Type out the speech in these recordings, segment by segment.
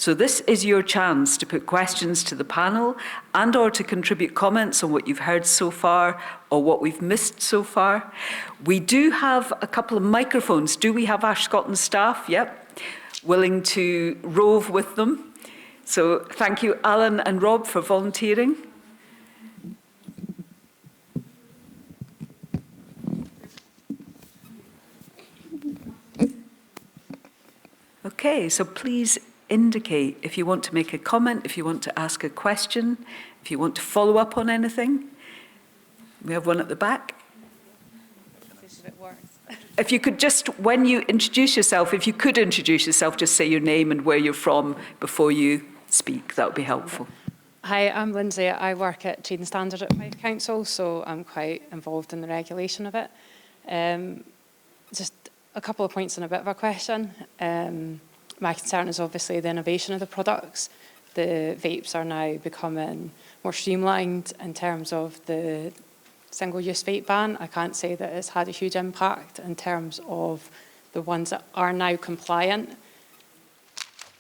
So this is your chance to put questions to the panel and or to contribute comments on what you've heard so far or what we've missed so far. We do have a couple of microphones. Do we have our ScotCen staff? Yep. Willing to rove with them. So thank you, Alan and Rob, for volunteering. Okay, so please indicate if you want to make a comment, if you want to ask a question, if you want to follow up on anything. We have one at the back. If you could just, when you introduce yourself, if you could introduce yourself, just say your name and where you're from before you speak. That would be helpful. Hi, I'm Lindsay. I work at Trade and Standard at Fife Council, so I'm quite involved in the regulation of it. Just a couple of points and a bit of a question. My concern is obviously the innovation of the products. The vapes are now becoming more streamlined in terms of the single-use vape ban. I can't say that it's had a huge impact in terms of the ones that are now compliant,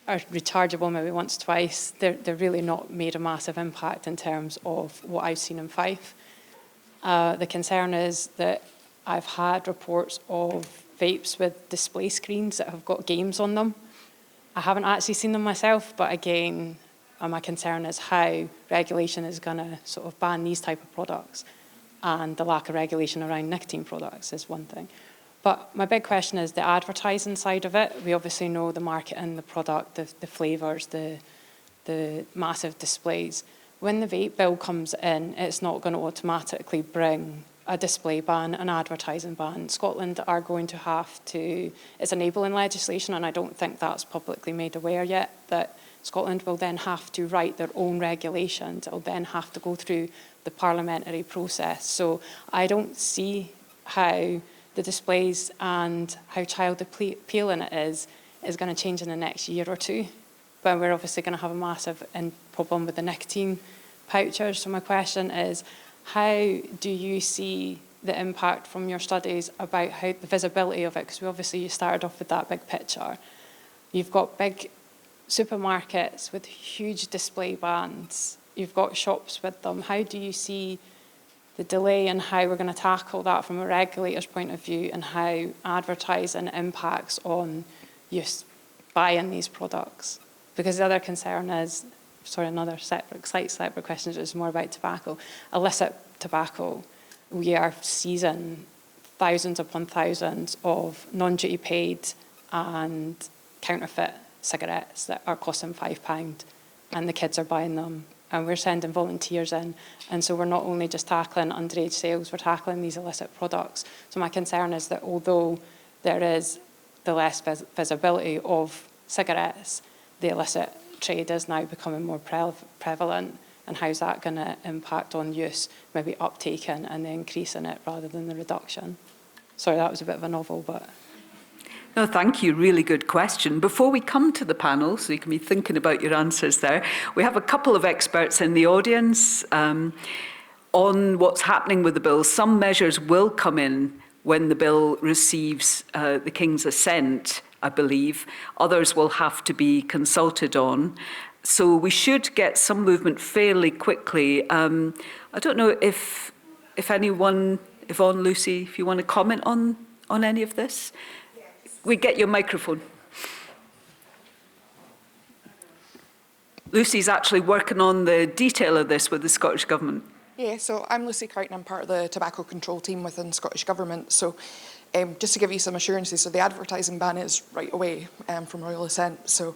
are rechargeable maybe once, twice. They're really not made a massive impact in terms of what I've seen in Fife. The concern is that I've had reports of vapes with display screens that have got games on them. I haven't actually seen them myself, but again, my concern is how regulation is going to sort of ban these type of products, and the lack of regulation around nicotine products is one thing. But my big question is the advertising side of it. We obviously know the marketing, the product, the flavours, the massive displays. When the vape bill comes in, it's not going to automatically bring a display ban, an advertising ban. Scotland are going to have to, it's enabling legislation, and I don't think that's publicly made aware yet, that Scotland will then have to write their own regulations. It'll then have to go through the parliamentary process. So I don't see how the displays and how child appealing it is going to change in the next year or two. But we're obviously going to have a massive problem with the nicotine pouches. So my question is, how do you see the impact from your studies about how the visibility of it? Because you started off with that big picture. You've got big supermarkets with huge display bans. You've got shops with them. How do you see the delay and how we're going to tackle that from a regulator's point of view, and how advertising impacts on use buying these products? Because the other concern is, another slightly separate question is more about tobacco. Illicit tobacco, we are seizing thousands upon thousands of non-duty paid and counterfeit cigarettes that are costing £5, and the kids are buying them, and we're sending volunteers in, and so we're not only just tackling underage sales, we're tackling these illicit products. So my concern is that although there is the less visibility of cigarettes, the illicit trade is now becoming more prevalent, and how's that going to impact on use, maybe uptaking and the increase in it rather than the reduction? Sorry, that was a bit of a novel, but... No, thank you. Really good question. Before we come to the panel, so you can be thinking about your answers there, we have a couple of experts in the audience on what's happening with the bill. Some measures will come in when the bill receives the King's assent, I believe. Others will have to be consulted on. So we should get some movement fairly quickly. I don't know if anyone, Yvonne, Lucy, if you want to comment on any of this? We get your microphone. Lucy's actually working on the detail of this with the Scottish Government. Yeah, so I'm Lucy Crichton. I'm part of the tobacco control team within Scottish Government. So just to give you some assurances, so the advertising ban is right away from Royal Assent. So,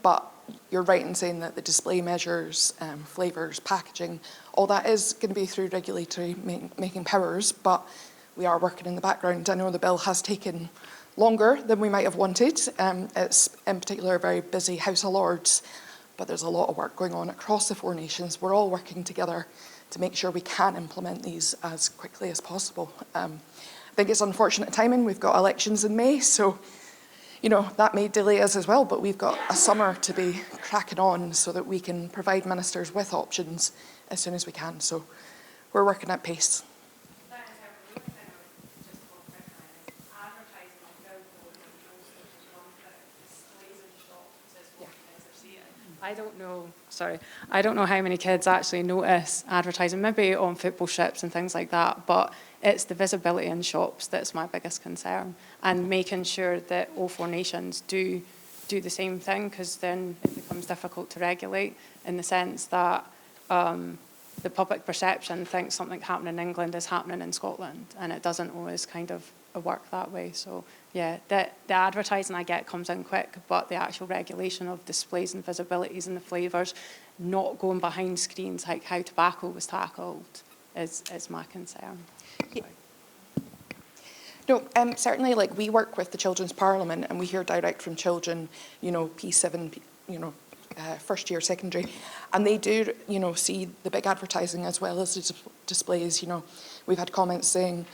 but you're right in saying that the display measures, flavours, packaging, all that is going to be through regulatory making powers, but we are working in the background. I know the bill has taken longer than we might have wanted. It's in particular a very busy House of Lords, but there's a lot of work going on across the four nations. We're all working together to make sure we can implement these as quickly as possible. I think it's unfortunate timing. We've got elections in May, so that may delay us as well, but we've got a summer to be cracking on so that we can provide ministers with options as soon as we can. So we're working at pace. I don't know, sorry, I don't know how many kids actually notice advertising, maybe on football ships and things like that, but it's the visibility in shops that's my biggest concern, and making sure that all 4 nations do the same thing, because then it becomes difficult to regulate in the sense that the public perception thinks something happening in England is happening in Scotland, and it doesn't always kind of work that way. So yeah, the advertising I get comes in quick, but the actual regulation of displays and visibilities and the flavours, not going behind screens like how tobacco was tackled, is my concern. Yeah. No, certainly, like, we work with the Children's Parliament and we hear direct from children, you know, P7, you know, first year secondary, and they do, you know, see the big advertising as well as the displays. You know, we've had comments saying,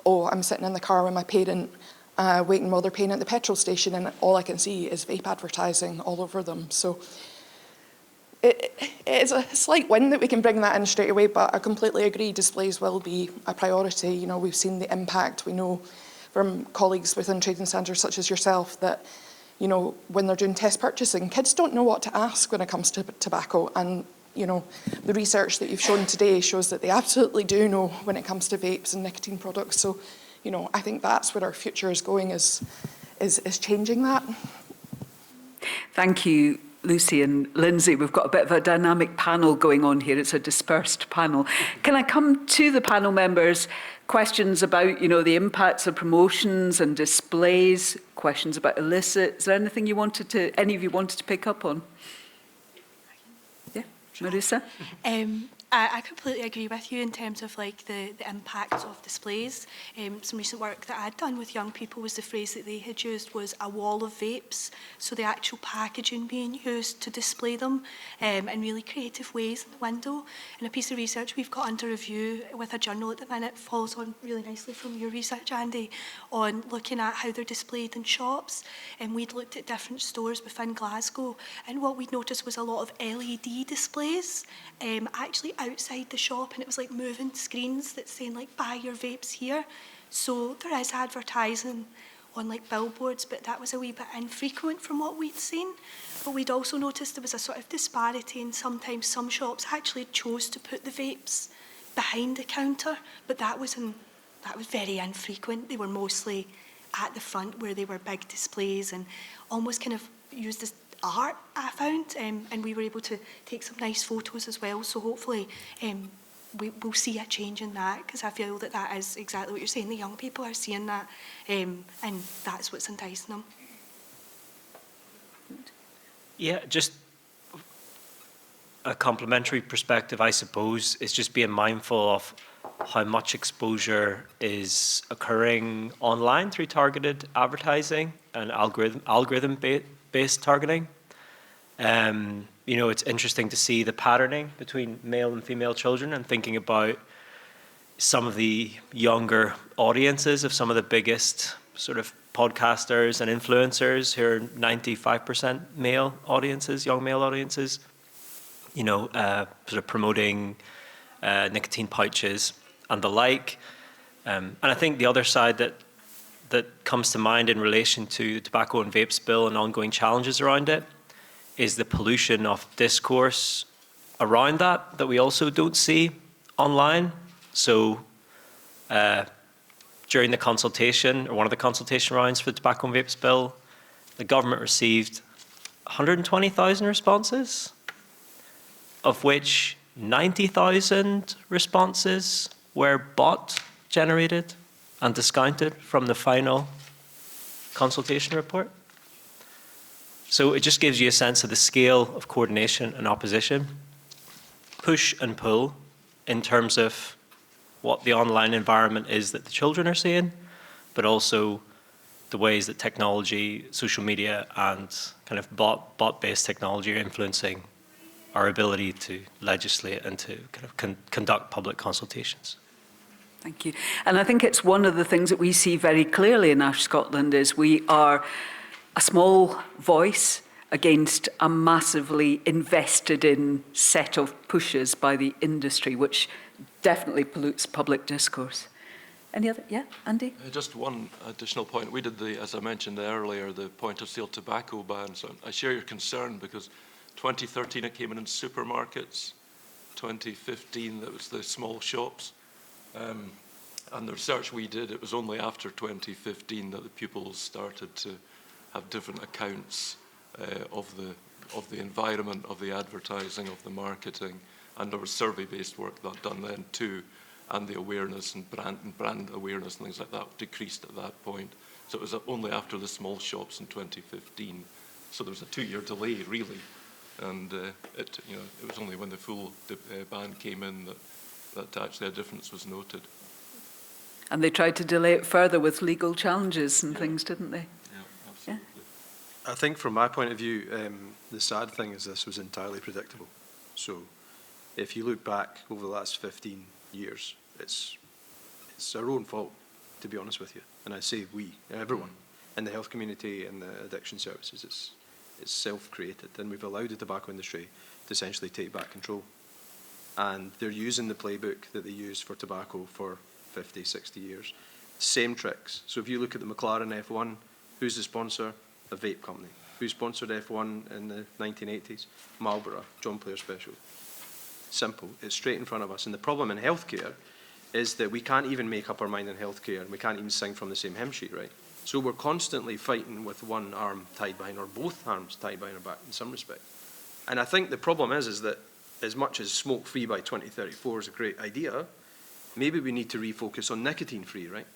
oh, I'm sitting in the car with my parent waiting while they're paying at the petrol station, and all I can see is vape advertising all over them. So it is a slight win that we can bring that in straight away, but I completely agree, displays will be a priority. You know, we've seen the impact. We know from colleagues within trading standards such as yourself that, you know, when they're doing test purchasing, kids don't know what to ask when it comes to tobacco. And, you know, the research that you've shown today shows that they absolutely do know when it comes to vapes and nicotine products. So, you know, I think that's where our future is going, is changing that. Thank you, Lucy and Lindsay. We've got a bit of a dynamic panel going on here. It's a dispersed panel. Can I come to the panel members? Questions about, you know, the impacts of promotions and displays, questions about illicit. Is there anything any of you wanted to pick up on? Yeah, Marissa? I completely agree with you in terms of like the impacts of displays. Some recent work that I'd done with young people was the phrase that they had used was a wall of vapes. So the actual packaging being used to display them in really creative ways in the window. And a piece of research we've got under review with a journal at the minute follows on really nicely from your research, Andy, on looking at how they're displayed in shops. And we'd looked at different stores within Glasgow, and what we'd noticed was a lot of LED displays actually outside the shop, and it was like moving screens that's saying like buy your vapes here. So there is advertising on like billboards, but that was a wee bit infrequent from what we'd seen. But we'd also noticed there was a sort of disparity, and sometimes some shops actually chose to put the vapes behind the counter, but that was very infrequent. They were mostly at the front where they were big displays and almost kind of used as art, I found, and we were able to take some nice photos as well. So hopefully we'll see a change in that, because I feel that that is exactly what you're saying. The young people are seeing that, and that's what's enticing them. Yeah, just a complementary perspective, I suppose, is just being mindful of how much exposure is occurring online through targeted advertising and algorithm-based targeting. You know, it's interesting to see the patterning between male and female children, and thinking about some of the younger audiences of some of the biggest sort of podcasters and influencers who are 95% male audiences, young male audiences, you know, sort of promoting nicotine pouches and the like. And I think the other side that comes to mind in relation to the tobacco and vapes bill and ongoing challenges around it is the pollution of discourse around that we also don't see online. So during the consultation, or one of the consultation rounds for the tobacco and vapes bill, the government received 120,000 responses, of which 90,000 responses were bot generated and discounted from the final consultation report. So it just gives you a sense of the scale of coordination and opposition, push and pull in terms of what the online environment is that the children are seeing, but also the ways that technology, social media, and kind of bot-based technology are influencing our ability to legislate and to kind of conduct public consultations. Thank you. And I think it's one of the things that we see very clearly in Ash Scotland is we are a small voice against a massively invested in set of pushes by the industry, which definitely pollutes public discourse. Any other? Yeah, Andy? Just one additional point. We did as I mentioned earlier, the point of sale tobacco ban. So I share your concern, because 2013, it came in supermarkets. 2015, that was the small shops. And the research we did, it was only after 2015 that the pupils started to have different accounts of the environment, of the advertising, of the marketing, and there was survey-based work that done then too, and the awareness and brand awareness and things like that decreased at that point. So it was only after the small shops in 2015. So there was a 2-year delay, really, and it was only when the full ban came in that actually a difference was noted. And they tried to delay it further with legal challenges and things, didn't they? Yeah, absolutely. I think from my point of view, the sad thing is this was entirely predictable. So if you look back over the last 15 years, it's our own fault, to be honest with you. And I say we, everyone, in the health community and the addiction services, it's self-created. And we've allowed the tobacco industry to essentially take back control. And they're using the playbook that they used for tobacco for 50, 60 years. Same tricks. So if you look at the McLaren F1, who's the sponsor? A vape company. Who sponsored F1 in the 1980s? Marlboro, John Player Special. Simple. It's straight in front of us. And the problem in healthcare is that we can't even make up our mind in healthcare, and we can't even sing from the same hymn sheet, right? So we're constantly fighting with one arm tied behind, or both arms tied behind our back in some respect. And I think the problem is that as much as smoke-free by 2034 is a great idea, maybe we need to refocus on nicotine-free, right?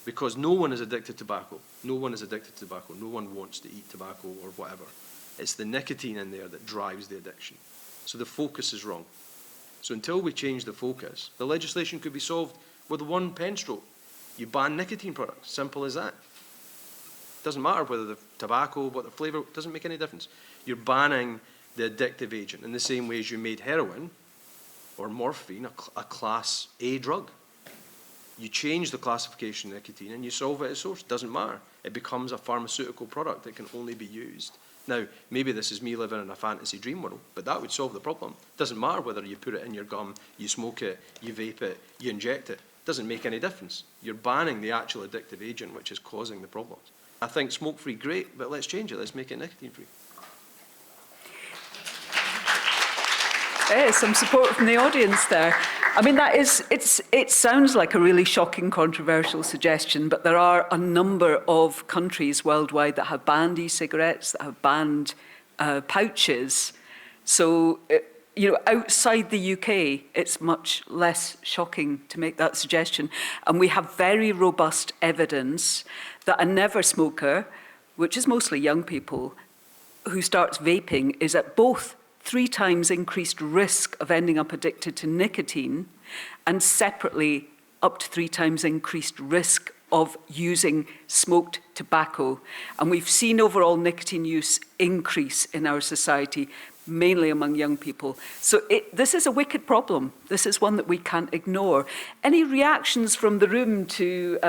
Because no one is addicted to tobacco. No one is addicted to tobacco. No one wants to eat tobacco or whatever. It's the nicotine in there that drives the addiction. So the focus is wrong. So until we change the focus, the legislation could be solved with one pen stroke. You ban nicotine products. Simple as that. Doesn't matter whether the tobacco, what the flavour, doesn't make any difference. You're banning the addictive agent in the same way as you made heroin or morphine a class A drug. You change the classification of nicotine and you solve it at source. Doesn't matter. It becomes a pharmaceutical product that can only be used. Now, maybe this is me living in a fantasy dream world, but that would solve the problem. Doesn't matter whether you put it in your gum, you smoke it, you vape it, you inject it. Doesn't make any difference. You're banning the actual addictive agent which is causing the problems. I think smoke-free, great, but let's change it. Let's make it nicotine-free. Some support from the audience there. I mean, it sounds like a really shocking, controversial suggestion, but there are a number of countries worldwide that have banned e-cigarettes, that have banned pouches. So, outside the UK, it's much less shocking to make that suggestion. And we have very robust evidence that a never smoker, which is mostly young people, who starts vaping is at both 3 times increased risk of ending up addicted to nicotine, and separately up to 3 times increased risk of using smoked tobacco. And we've seen overall nicotine use increase in our society, mainly among young people. So this is a wicked problem. This is one that we can't ignore. Any reactions from the room to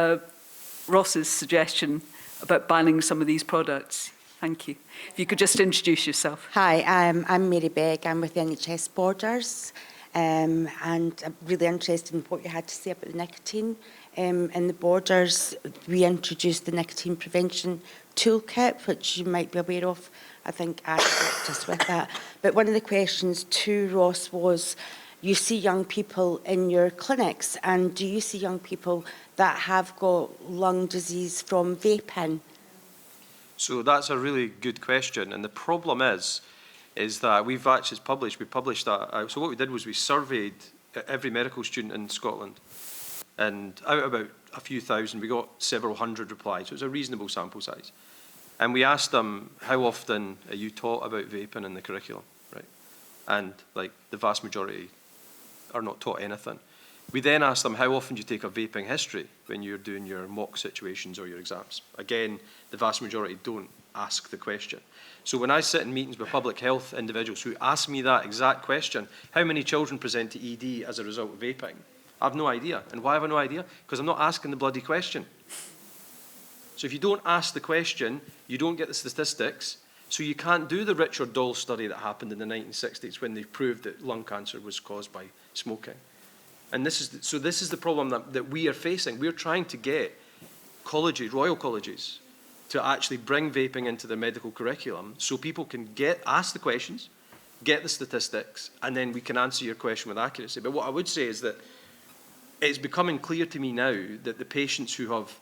Ross's suggestion about banning some of these products? Thank you. If you could just introduce yourself. Hi, I'm Mary Begg. I'm with NHS Borders, and I'm really interested in what you had to say about the nicotine. In the Borders, we introduced the nicotine prevention toolkit, which you might be aware of. I think I helped us with that. But one of the questions to Ross was, you see young people in your clinics, and do you see young people that have got lung disease from vaping? So that's a really good question, and the problem is that we published that. So what we did was we surveyed every medical student in Scotland, and out of about a few thousand, we got several hundred replies. So it was a reasonable sample size. And we asked them, how often are you taught about vaping in the curriculum, right? And like the vast majority are not taught anything. We then asked them, how often do you take a vaping history when you're doing your mock situations or your exams? Again, the vast majority don't ask the question. So when I sit in meetings with public health individuals who ask me that exact question, how many children present to ED as a result of vaping? I have no idea. And why have I no idea? Because I'm not asking the bloody question. So if you don't ask the question, you don't get the statistics. So you can't do the Richard Doll study that happened in the 1960s when they proved that lung cancer was caused by smoking. And this is the problem that we are facing. We're trying to get colleges, royal colleges, to actually bring vaping into the medical curriculum so people can ask the questions, get the statistics, and then we can answer your question with accuracy. But what I would say is that it's becoming clear to me now that the patients who have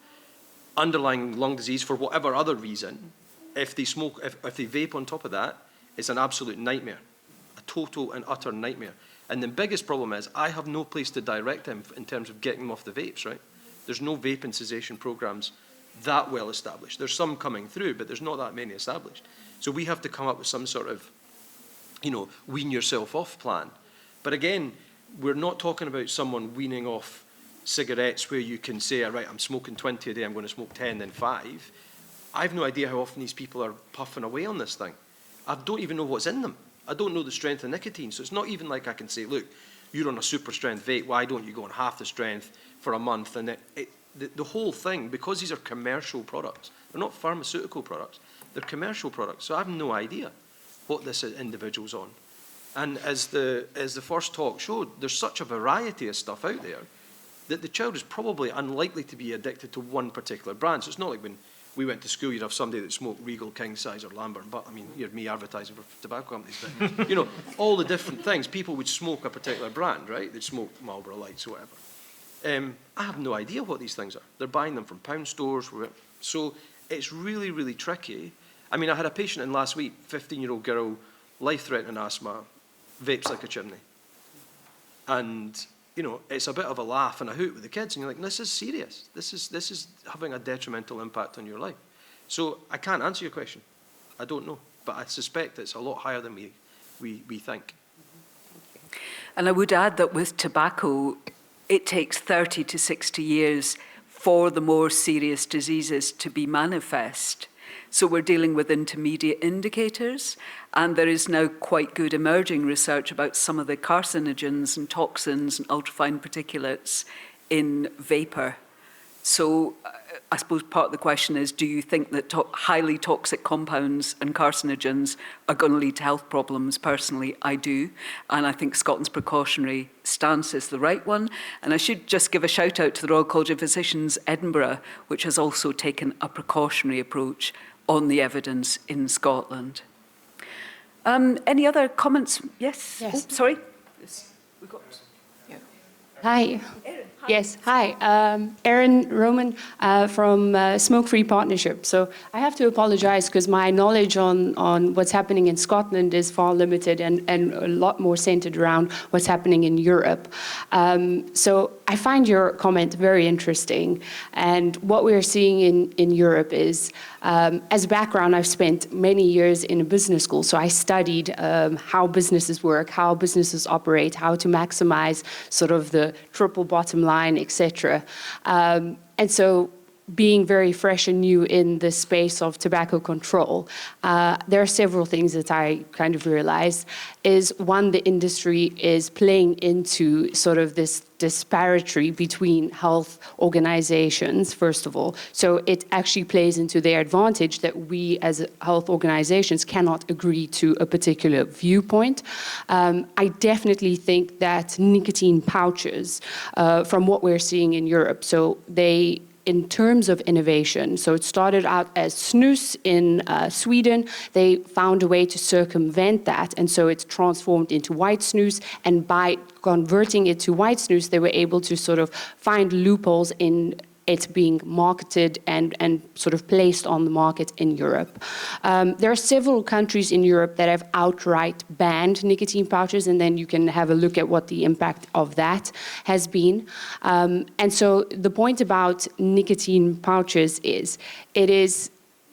underlying lung disease for whatever other reason, if they smoke, if they vape on top of that, it's an absolute nightmare, a total and utter nightmare. And the biggest problem is I have no place to direct them in terms of getting them off the vapes, right? There's no vape and cessation programs that well established. There's some coming through, but there's not that many established. So we have to come up with some sort of, wean yourself off plan. But again, we're not talking about someone weaning off cigarettes where you can say, all right, I'm smoking 20 a day, I'm going to smoke 10, then 5. I have no idea how often these people are puffing away on this thing. I don't even know what's in them. I don't know the strength of nicotine. So it's not even like I can say, look, you're on a super strength vape, why don't you go on half the strength for a month? And the whole thing, because these are commercial products, they're not pharmaceutical products, they're commercial products. So I have no idea what this individual's on. And as the first talk showed, there's such a variety of stuff out there that the child is probably unlikely to be addicted to one particular brand. So it's not like when we went to school, you'd have somebody that smoked Regal, King Size, or Lambert. But I mean, you had me advertising for tobacco companies. But, all the different things. People would smoke a particular brand, right? They'd smoke Marlboro Lights or whatever. I have no idea what these things are. They're buying them from pound stores. So it's really, really tricky. I mean, I had a patient in last week, 15-year-old girl, life-threatening asthma, vapes like a chimney. And it's a bit of a laugh and a hoot with the kids, and you're like, this is serious. This is having a detrimental impact on your life. So I can't answer your question. I don't know, but I suspect it's a lot higher than we think. And I would add that with tobacco, it takes 30 to 60 years for the more serious diseases to be manifest. So we're dealing with intermediate indicators, and there is now quite good emerging research about some of the carcinogens and toxins and ultrafine particulates in vapour. So I suppose part of the question is, do you think that highly toxic compounds and carcinogens are going to lead to health problems? Personally, I do. And I think Scotland's precautionary stance is the right one. And I should just give a shout out to the Royal College of Physicians, Edinburgh, which has also taken a precautionary approach on the evidence in Scotland. Any other comments? Yes? Yes. Oh, sorry. Yes. We got... Hi. Yes, hi. Erin Roman from Smoke Free Partnership. So I have to apologize because my knowledge on what's happening in Scotland is far limited and a lot more centered around what's happening in Europe. So I find your comment very interesting. And what we're seeing in Europe is, as background, I've spent many years in a business school. So I studied how businesses work, how businesses operate, how to maximize sort of the triple bottom line, etc. And so being very fresh and new in the space of tobacco control, there are several things that I kind of realized. Is one, the industry is playing into sort of this disparity between health organizations, first of all. So it actually plays into their advantage that we as health organizations cannot agree to a particular viewpoint. I definitely think that nicotine pouches, from what we're seeing in Europe, so they, in terms of innovation, so it started out as snus in Sweden. They found a way to circumvent that, and so it's transformed into white snus, and by converting it to white snus, they were able to sort of find loopholes in it being marketed and sort of placed on the market in Europe. There are several countries in Europe that have outright banned nicotine pouches, and then you can have a look at what the impact of that has been. And so the point about nicotine pouches is, it is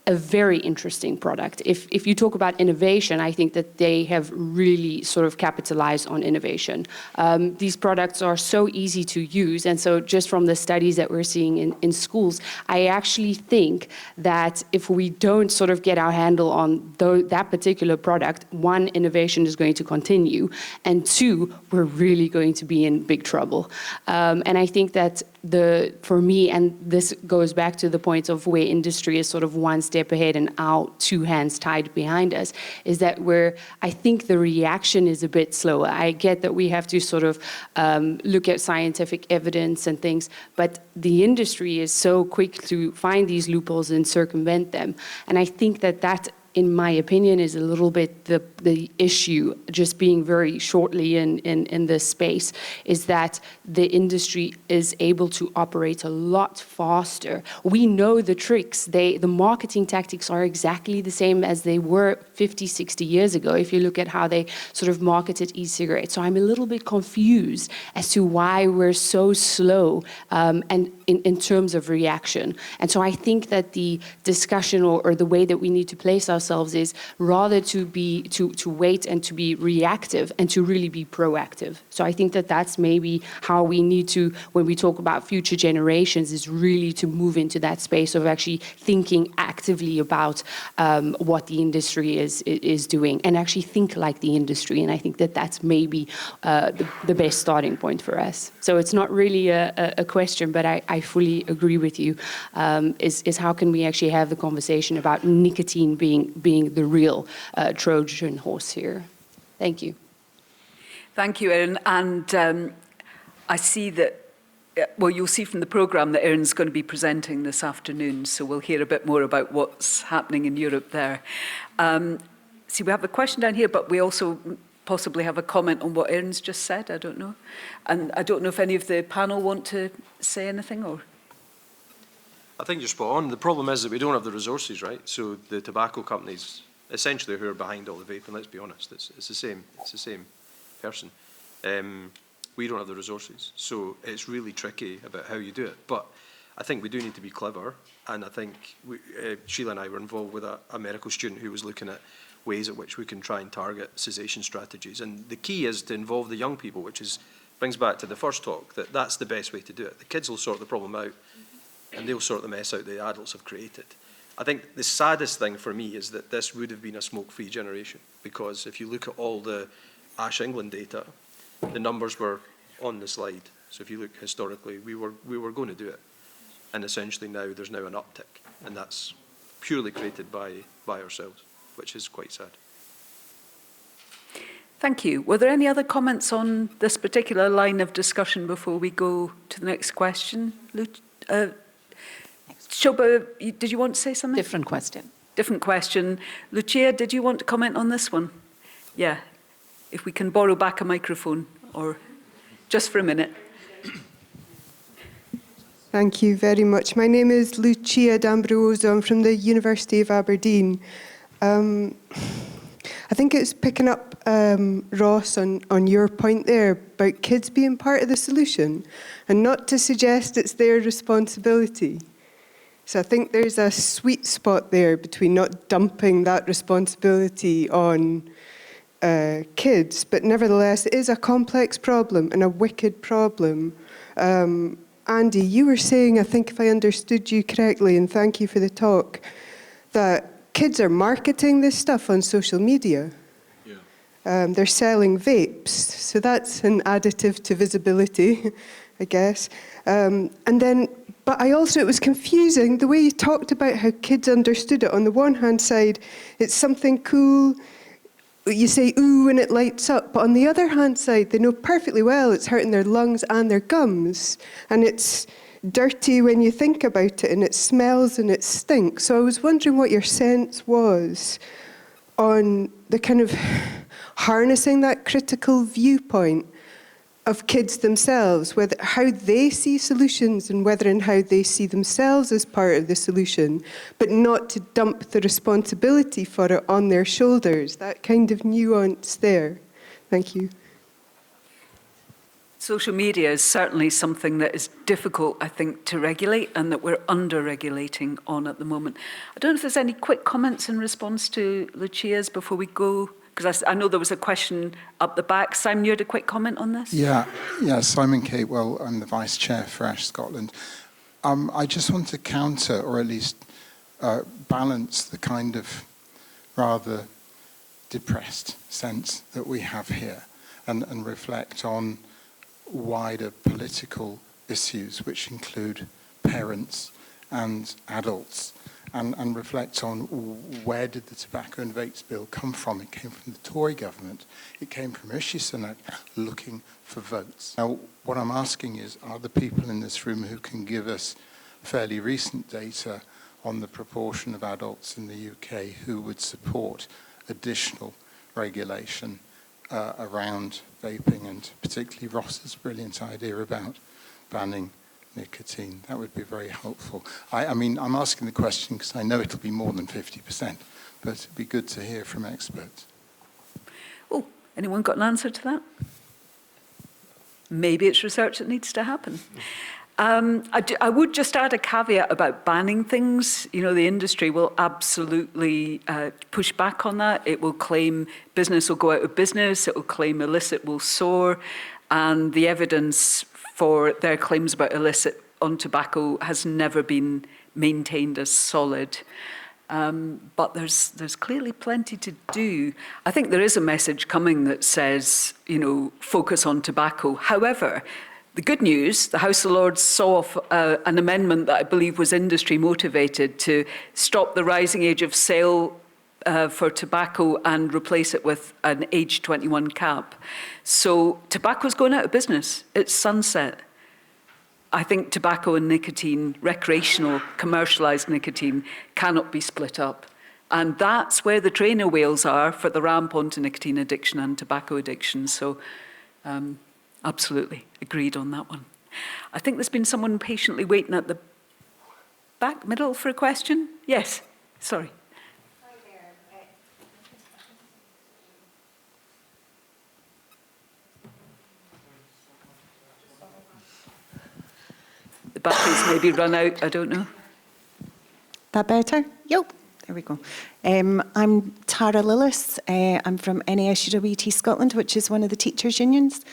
a very interesting product. If you talk about innovation, I think that they have really sort of capitalized on innovation. These products are so easy to use, and so just from the studies that we're seeing in schools, I actually think that if we don't sort of get our handle on that particular product, one, innovation is going to continue, and two, we're really going to be in big trouble. And I think that for me, and this goes back to the point of where industry is sort of one step ahead and our two hands tied behind us, is that I think the reaction is a bit slower. I get that we have to sort of look at scientific evidence and things, but the industry is so quick to find these loopholes and circumvent them. And I think that in my opinion, is a little bit the issue, just being very shortly in this space, is that the industry is able to operate a lot faster. We know the tricks. The marketing tactics are exactly the same as they were 50, 60 years ago, if you look at how they sort of marketed e-cigarettes. So I'm a little bit confused as to why we're so slow and in terms of reaction. And so I think that the discussion or the way that we need to place ourselves is rather to wait and to be reactive and to really be proactive. So I think that that's maybe how we need to, when we talk about future generations, is really to move into that space of actually thinking actively about what the industry is doing and actually think like the industry. And I think that that's maybe the best starting point for us. So it's not really a question, but I fully agree with you, is how can we actually have the conversation about nicotine being the real Trojan horse here. Thank you. Thank you, Erin. And I see that, well, you'll see from the programme that Erin's going to be presenting this afternoon, so we'll hear a bit more about what's happening in Europe there. See, we have a question down here, but we also possibly have a comment on what Erin's just said, I don't know. And I don't know if any of the panel want to say anything, or... I think you're spot on. The problem is that we don't have the resources, right? So the tobacco companies, essentially, who are behind all the vaping, let's be honest, it's the same person. We don't have the resources, so it's really tricky about how you do it. But I think we do need to be clever, and I think Sheila and I were involved with a medical student who was looking at ways at which we can try and target cessation strategies. And the key is to involve the young people, which brings back to the first talk, that's the best way to do it. The kids will sort the problem out, and they'll sort the mess out the adults have created. I think the saddest thing for me is that this would have been a smoke-free generation, because if you look at all the Ash England data, the numbers were on the slide. So if you look historically, we were going to do it. And essentially there's now an uptick, and that's purely created by ourselves, which is quite sad. Thank you. Were there any other comments on this particular line of discussion before we go to the next question? Shoba, did you want to say something? Different question. Different question. Lucia, did you want to comment on this one? Yeah. If we can borrow back a microphone, or just for a minute. Thank you very much. My name is Lucia D'Ambrosio. I'm from the University of Aberdeen. I think it's picking up, Ross, on your point there about kids being part of the solution, and not to suggest it's their responsibility. So I think there's a sweet spot there between not dumping that responsibility on kids, but nevertheless it is a complex problem and a wicked problem. Andy, you were saying, I think if I understood you correctly, and thank you for the talk, that kids are marketing this stuff on social media. Yeah. They're selling vapes, so that's an additive to visibility, I guess. But it was confusing, the way you talked about how kids understood it. On the one hand side, it's something cool, you say ooh and it lights up, but on the other hand side, they know perfectly well it's hurting their lungs and their gums, and it's dirty when you think about it, and it smells and it stinks. So I was wondering what your sense was on the kind of harnessing that critical viewpoint of kids themselves, how they see solutions and whether and how they see themselves as part of the solution, but not to dump the responsibility for it on their shoulders. That kind of nuance there. Thank you. Social media is certainly something that is difficult, I think, to regulate, and that we're under-regulating on at the moment. I don't know if there's any quick comments in response to Lucia's before we go, because I know there was a question up the back. Simon, you had a quick comment on this? Yeah, Simon Catewell, I'm the Vice Chair for Ash Scotland. I just want to counter, or at least balance the kind of rather depressed sense that we have here, and reflect on wider political issues, which include parents and adults, and reflect on where did the Tobacco and Vapes Bill come from. It came from the Tory government. It came from Rishi Sunak looking for votes. Now, what I'm asking is, are the people in this room who can give us fairly recent data on the proportion of adults in the UK who would support additional regulation around vaping, and particularly Ross's brilliant idea about banning nicotine. That would be very helpful. I mean, I'm asking the question because I know it'll be more than 50%, but it'd be good to hear from experts. Oh, anyone got an answer to that? Maybe it's research that needs to happen. I would just add a caveat about banning things. You know, the industry will absolutely push back on that. It will claim business will go out of business. It will claim illicit will soar. And the evidence for their claims about illicit on tobacco has never been maintained as solid. But there's clearly plenty to do. I think there is a message coming that says, you know, focus on tobacco. However, the good news, the House of Lords saw off an amendment that I believe was industry motivated to stop the rising age of sale for tobacco and replace it with an age 21 cap. So tobacco's going out of business. It's sunset. I think tobacco and nicotine, recreational, commercialised nicotine, cannot be split up. And that's where the trainer wheels are for the ramp onto nicotine addiction and tobacco addiction. So absolutely agreed on that one. I think there's been someone patiently waiting at the back middle for a question. Yes, sorry. The batteries maybe run out, I don't know. That better? Yep. There we go. I'm Tara Lillis. I'm from NASUWT Scotland, which is one of the teachers' unions.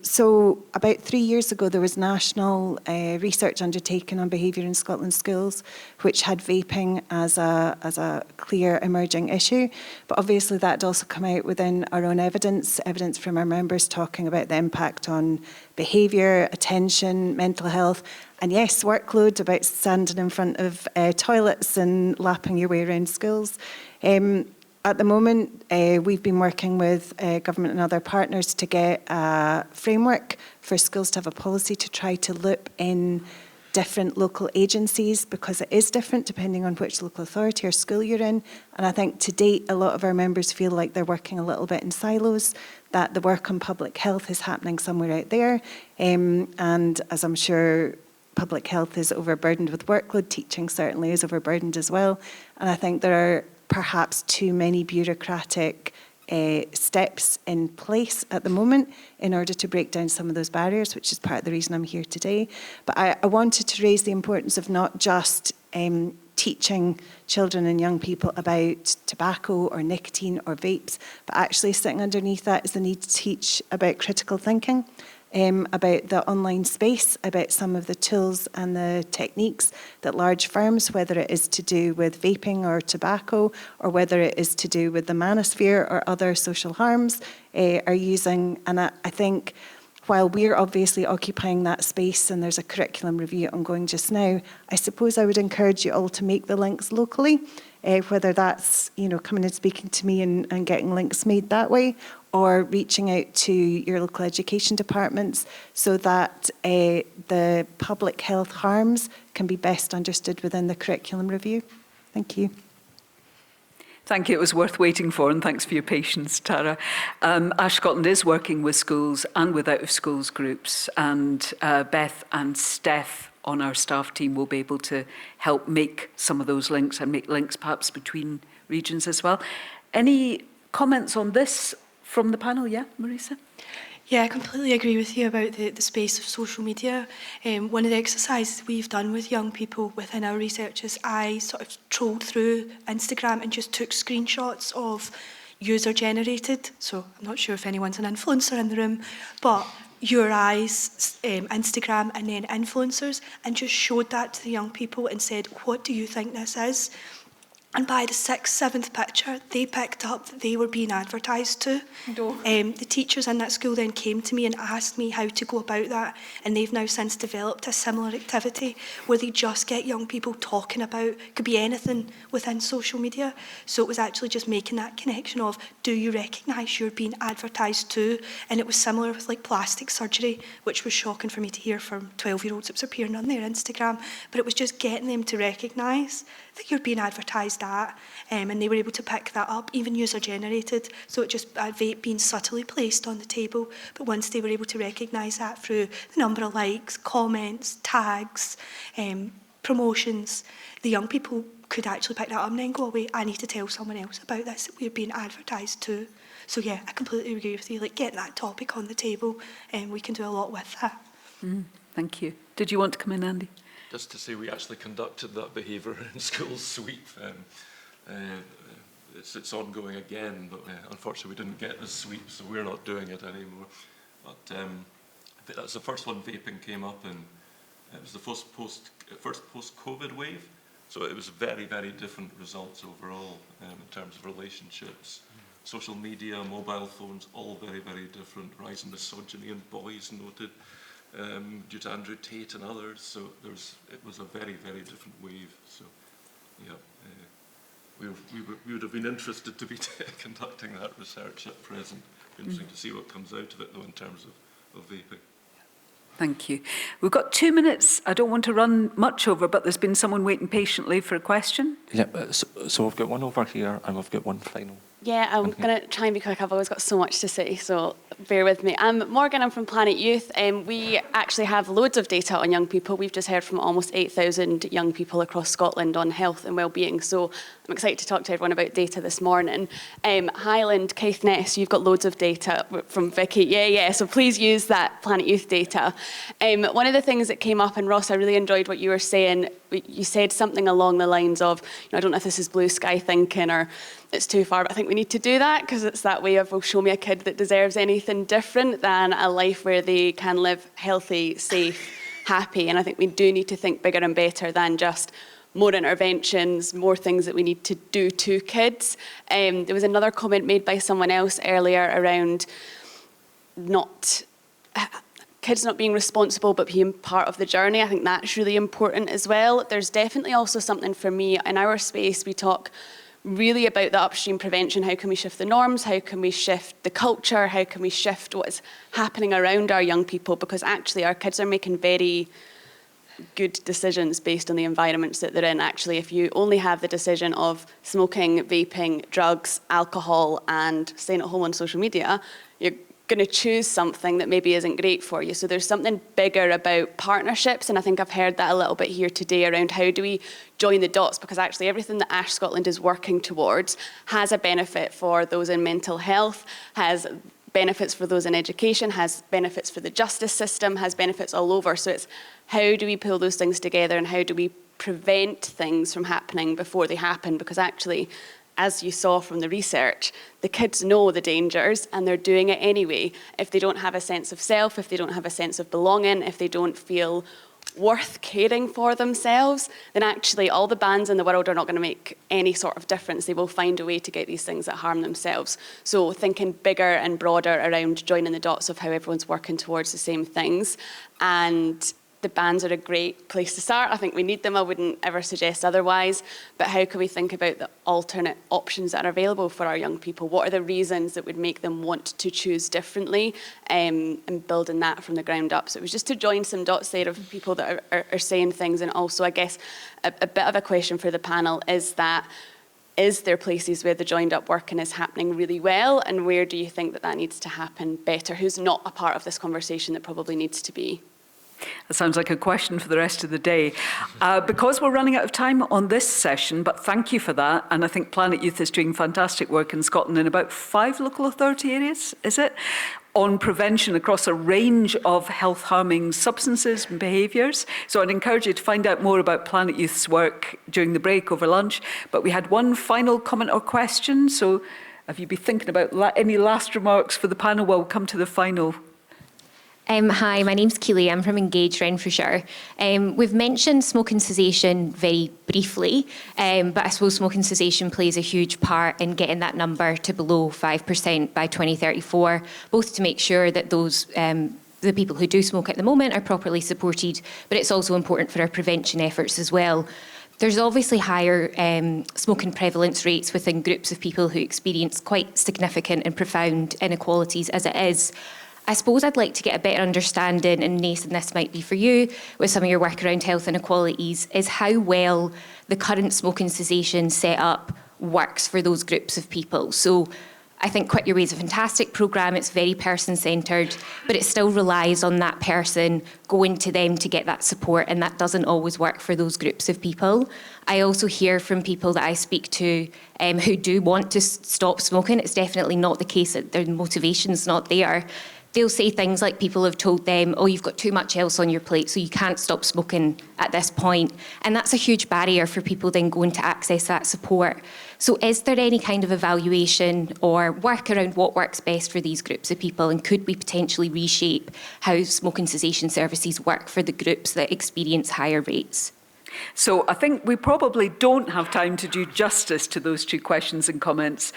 So about 3 years ago, there was national research undertaken on behaviour in Scotland schools, which had vaping as a clear emerging issue. But obviously that had also come out within our own evidence from our members talking about the impact on behaviour, attention, mental health, and yes, workload, about standing in front of toilets and lapping your way around schools. At the moment, we've been working with government and other partners to get a framework for schools to have a policy to try to loop in different local agencies, because it is different depending on which local authority or school you're in. And I think to date, a lot of our members feel like they're working a little bit in silos, that the work on public health is happening somewhere out there. And as I'm sure public health is overburdened with workload, teaching certainly is overburdened as well. And I think there are perhaps too many bureaucratic steps in place at the moment in order to break down some of those barriers, which is part of the reason I'm here today. But I wanted to raise the importance of not just teaching children and young people about tobacco or nicotine or vapes, but actually sitting underneath that is the need to teach about critical thinking, about the online space, about some of the tools and the techniques that large firms, whether it is to do with vaping or tobacco, or whether it is to do with the manosphere or other social harms, are using. And I think while we're obviously occupying that space and there's a curriculum review ongoing just now, I suppose I would encourage you all to make the links locally, whether that's, you know, coming and speaking to me and getting links made that way, or reaching out to your local education departments so that the public health harms can be best understood within the curriculum review. Thank you. Thank you. It was worth waiting for, and thanks for your patience, Tara. Ash Scotland is working with schools and with out-of-schools groups, and Beth and Steph on our staff team will be able to help make some of those links and make links perhaps between regions as well. Any comments on this from the panel? Yeah, Marissa? Yeah, I completely agree with you about the space of social media. One of the exercises we've done with young people within our research is I sort of trolled through Instagram and just took screenshots of user-generated, so I'm not sure if anyone's an influencer in the room, but URIs, Instagram, and then influencers, and just showed that to the young people and said, what do you think this is? And by the 6th, 7th picture, they picked up that they were being advertised to. No. The teachers in that school then came to me and asked me how to go about that. And they've now since developed a similar activity where they just get young people talking about, could be anything within social media. So it was actually just making that connection of, do you recognise you're being advertised to? And it was similar with like plastic surgery, which was shocking for me to hear from 12-year-olds. It was appearing on their Instagram. But it was just getting them to recognise that you're being advertised at, and they were able to pick that up, even user-generated. So it just, a vape being subtly placed on the table, but once they were able to recognise that through the number of likes, comments, tags, promotions, the young people could actually pick that up and then go away, I need to tell someone else about this, that we're being advertised to. So yeah, I completely agree with you, like getting that topic on the table, and we can do a lot with that. Thank you. Did you want to come in, Andy? Just to say we actually conducted that behaviour in school sweep. It's ongoing again, but unfortunately we didn't get the sweep, so we're not doing it anymore. But that's the first one vaping came up, and it was the first post-COVID wave. So it was very, very different results overall in terms of relationships. Social media, mobile phones, all very, very different. Rise in misogyny in boys noted. Due to Andrew Tate and others, so it was a very, very different wave. So, yeah, we would have been interested to be conducting that research at present. Interesting to see what comes out of it, though, in terms of vaping. Thank you. We've got 2 minutes. I don't want to run much over, but there's been someone waiting patiently for a question. Yeah, so we've got one over here, and we've got one final. Yeah, I'm going to try and be quick. I've always got so much to say, so bear with me. I'm Morgan, I'm from Planet Youth. We actually have loads of data on young people. We've just heard from almost 8,000 young people across Scotland on health and wellbeing, so I'm excited to talk to everyone about data this morning. Highland, Caithness, you've got loads of data from Vicky. Yeah, so please use that Planet Youth data. One of the things that came up, and Ross, I really enjoyed what you were saying. You said something along the lines of, I don't know if this is blue sky thinking or it's too far, but I think we need to do that because it's that way of, well, show me a kid that deserves anything different than a life where they can live healthy, safe, happy. And I think we do need to think bigger and better than just more interventions, more things that we need to do to kids. There was another comment made by someone else earlier around kids not being responsible but being part of the journey. I think that's really important as well. There's definitely also something for me in our space. We talk really about the upstream prevention. How can we shift the norms? How can we shift the culture? How can we shift what's happening around our young people? Because actually our kids are making very good decisions based on the environments that they're in. Actually, if you only have the decision of smoking, vaping, drugs, alcohol, and staying at home on social media, you're going to choose something that maybe isn't great for you. So there's something bigger about partnerships, and I think I've heard that a little bit here today around how do we join the dots, because actually everything that Ash Scotland is working towards has a benefit for those in mental health, has benefits for those in education, has benefits for the justice system, has benefits all over. So it's how do we pull those things together and how do we prevent things from happening before they happen? Because actually, as you saw from the research, the kids know the dangers and they're doing it anyway. If they don't have a sense of self, if they don't have a sense of belonging, if they don't feel worth caring for themselves, then actually all the bans in the world are not going to make any sort of difference. They will find a way to get these things that harm themselves. So thinking bigger and broader around joining the dots of how everyone's working towards the same things. And the bans are a great place to start. I think we need them. I wouldn't ever suggest otherwise. But how can we think about the alternate options that are available for our young people? What are the reasons that would make them want to choose differently, and building that from the ground up? So it was just to join some dots there of people that are saying things. And also, I guess, a bit of a question for the panel is there places where the joined up working is happening really well, and where do you think that needs to happen better? Who's not a part of this conversation that probably needs to be? That sounds like a question for the rest of the day. Because we're running out of time on this session, but thank you for that. And I think Planet Youth is doing fantastic work in Scotland in about 5 local authority areas, is it? On prevention across a range of health-harming substances and behaviours. So I'd encourage you to find out more about Planet Youth's work during the break over lunch. But we had one final comment or question. So if you'd be thinking about any last remarks for the panel, we'll come to the final. Hi, my name's Keely. I'm from Engage, Renfrewshire. We've mentioned smoking cessation very briefly, but I suppose smoking cessation plays a huge part in getting that number to below 5% by 2034, both to make sure that those the people who do smoke at the moment are properly supported, but it's also important for our prevention efforts as well. There's obviously higher smoking prevalence rates within groups of people who experience quite significant and profound inequalities as it is. I suppose I'd like to get a better understanding, and Nason, this might be for you, with some of your work around health inequalities, is how well the current smoking cessation setup works for those groups of people. So I think Quit Your Way is a fantastic programme, it's very person-centred, but it still relies on that person going to them to get that support, and that doesn't always work for those groups of people. I also hear from people that I speak to who do want to stop smoking. It's definitely not the case that their motivation's not there. They'll say things like people have told them, oh, you've got too much else on your plate, so you can't stop smoking at this point. And that's a huge barrier for people then going to access that support. So is there any kind of evaluation or work around what works best for these groups of people, and could we potentially reshape how smoking cessation services work for the groups that experience higher rates? So I think we probably don't have time to do justice to those two questions and comments.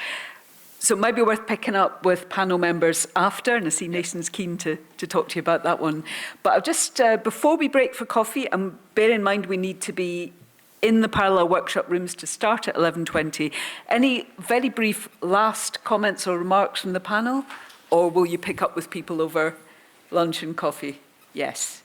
So it might be worth picking up with panel members after, and I see Nason's keen to talk to you about that one. But I'll just, before we break for coffee, and bear in mind we need to be in the parallel workshop rooms to start at 11:20. Any very brief last comments or remarks from the panel? Or will you pick up with people over lunch and coffee? Yes.